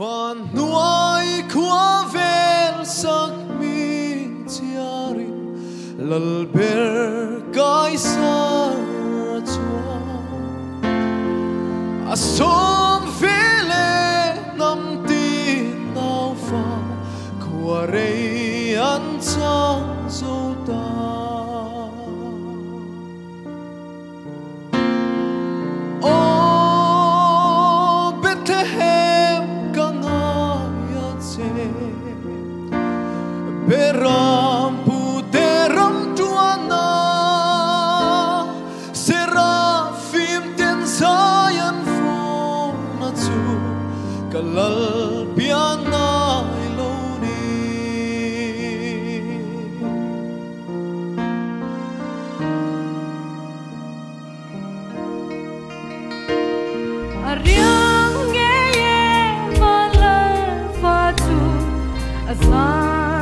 Phan nuai khua vel sak mi chiarin lal ber kai sa chua asom vele nam ti nau fa khua rei an chang zo ta Beram puteram tuana Serafim ten sayan fona chu Kalal piana iloni Ariang ngeye malal fatu azan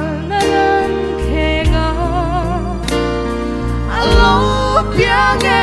Piang